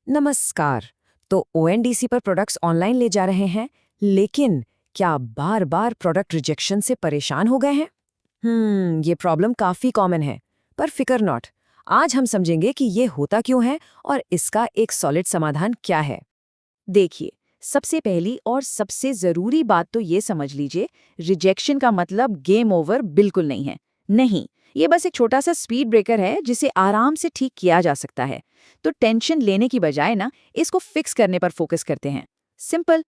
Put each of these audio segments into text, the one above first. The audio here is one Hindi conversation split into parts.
नमस्कार। तो ओएनडीसी पर प्रोडक्ट्स ऑनलाइन ले जा रहे हैं, लेकिन क्या बार बार प्रोडक्ट रिजेक्शन से परेशान हो गए हैं? ये प्रॉब्लम काफी कॉमन है, पर फिकर नॉट। आज हम समझेंगे कि ये होता क्यों है और इसका एक सॉलिड समाधान क्या है। देखिए, सबसे पहली और सबसे जरूरी बात तो ये समझ लीजिए, रिजेक्शन का मतलब गेम ओवर बिल्कुल नहीं है। नहीं, ये बस एक छोटा सा स्पीड ब्रेकर है जिसे आराम से ठीक किया जा सकता है। तो टेंशन लेने की बजाय ना, इसको फिक्स करने पर फोकस करते हैं। सिंपल।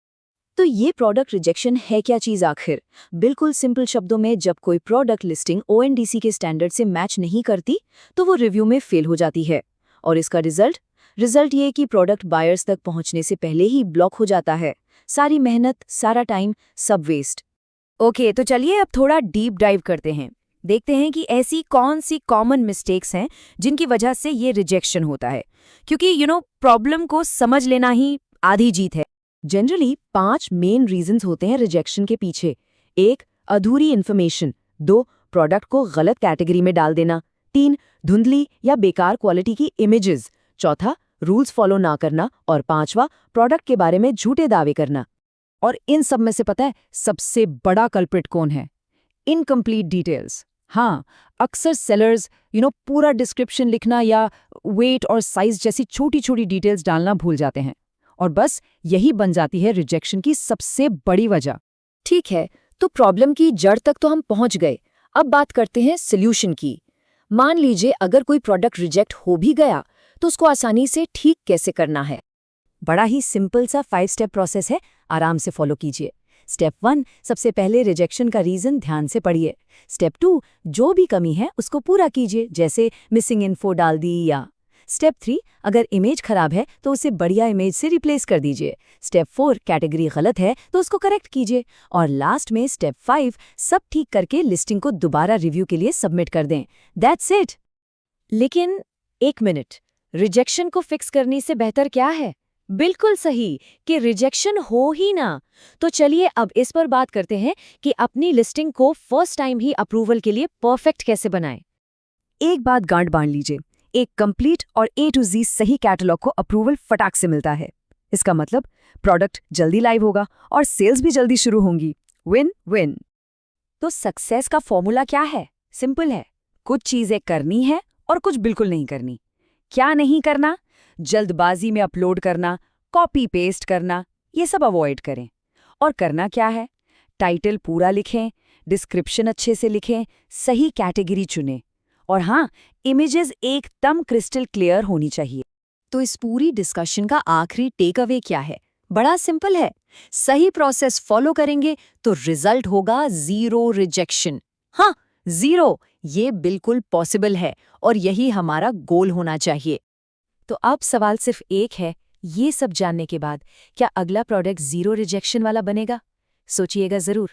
तो ये प्रोडक्ट रिजेक्शन है क्या चीज़ आखिर? बिल्कुल सिंपल शब्दों में, जब कोई प्रोडक्ट लिस्टिंग ओएनडीसी के स्टैंडर्ड से मैच नहीं करती, तो वो रिव्यू में फेल हो जाती है। और इसका रिजल्ट ये कि प्रोडक्ट बायर्स तक पहुंचने से पहले ही ब्लॉक हो जाता है। सारी मेहनत, सारा टाइम, सब वेस्ट। ओके, तो चलिए अब थोड़ा डीप डाइव करते हैं। देखते हैं कि ऐसी कौन सी कॉमन मिस्टेक्स हैं जिनकी वजह से ये रिजेक्शन होता है, क्योंकि प्रॉब्लम को समझ लेना ही आधी जीत है। जनरली 5 मेन रीजंस होते हैं रिजेक्शन के पीछे। 1. अधूरी इन्फॉर्मेशन। 2. प्रोडक्ट को गलत कैटेगरी में डाल देना। 3. धुंधली या बेकार क्वालिटी की इमेजेस। 4. रूल्स फॉलो ना करना। और 5वां, प्रोडक्ट के बारे में झूठे दावे करना। और इन सब में से पता है सबसे बड़ा कल्प्रिट कौन है? Incomplete details. हाँ, अक्सर सेलर्स पूरा डिस्क्रिप्शन लिखना या वेट और साइज जैसी छोटी छोटी डिटेल्स डालना भूल जाते हैं, और बस यही बन जाती है रिजेक्शन की सबसे बड़ी वजह। ठीक है, तो प्रॉब्लम की जड़ तक तो हम पहुंच गए। अब बात करते हैं सोल्यूशन की। मान लीजिए अगर कोई प्रोडक्ट रिजेक्ट हो भी गया, तो उसको आसानी से ठीक कैसे करना है? बड़ा ही सिंपल सा 5 स्टेप प्रोसेस है, आराम से फॉलो कीजिए। स्टेप 1, सबसे पहले रिजेक्शन का रीजन ध्यान से पढ़िए। स्टेप 2, जो भी कमी है उसको पूरा कीजिए, जैसे मिसिंग इन्फो डाल दी या। स्टेप 3, अगर इमेज खराब है तो उसे बढ़िया इमेज से रिप्लेस कर दीजिए। स्टेप 4, कैटेगरी गलत है तो उसको करेक्ट कीजिए। और लास्ट में स्टेप 5, सब ठीक करके लिस्टिंग को दोबारा रिव्यू के लिए सबमिट कर दें। That's it. लेकिन एक मिनट, रिजेक्शन को फिक्स करने से बेहतर क्या है? बिल्कुल सही, कि रिजेक्शन हो ही ना। तो चलिए अब इस पर बात करते हैं कि अपनी लिस्टिंग को फर्स्ट टाइम ही अप्रूवल के लिए परफेक्ट कैसे बनाएं। एक बात गांठ बांध लीजिए, एक कंप्लीट और A to Z सही कैटलॉग को अप्रूवल फटाक से मिलता है। इसका मतलब प्रोडक्ट जल्दी लाइव होगा और सेल्स भी जल्दी शुरू होंगी। Win win. तो सक्सेस का फॉर्मूला क्या है? सिंपल है, कुछ चीजें करनी है और कुछ बिल्कुल नहीं करनी। क्या नहीं करना? जल्दबाजी में अपलोड करना, कॉपी पेस्ट करना, ये सब अवॉइड करें। और करना क्या है? टाइटल पूरा लिखें, डिस्क्रिप्शन अच्छे से लिखें, सही कैटेगरी चुनें, और हाँ, इमेजेस एकदम क्रिस्टल क्लियर होनी चाहिए। तो इस पूरी डिस्कशन का आखिरी टेक अवे क्या है? बड़ा सिंपल है, सही प्रोसेस फॉलो करेंगे तो रिजल्ट होगा 0 रिजेक्शन। हाँ, 0। ये बिल्कुल पॉसिबल है और यही हमारा गोल होना चाहिए। तो अब सवाल सिर्फ एक है, ये सब जानने के बाद क्या अगला प्रोडक्ट 0 रिजेक्शन वाला बनेगा? सोचिएगा जरूर।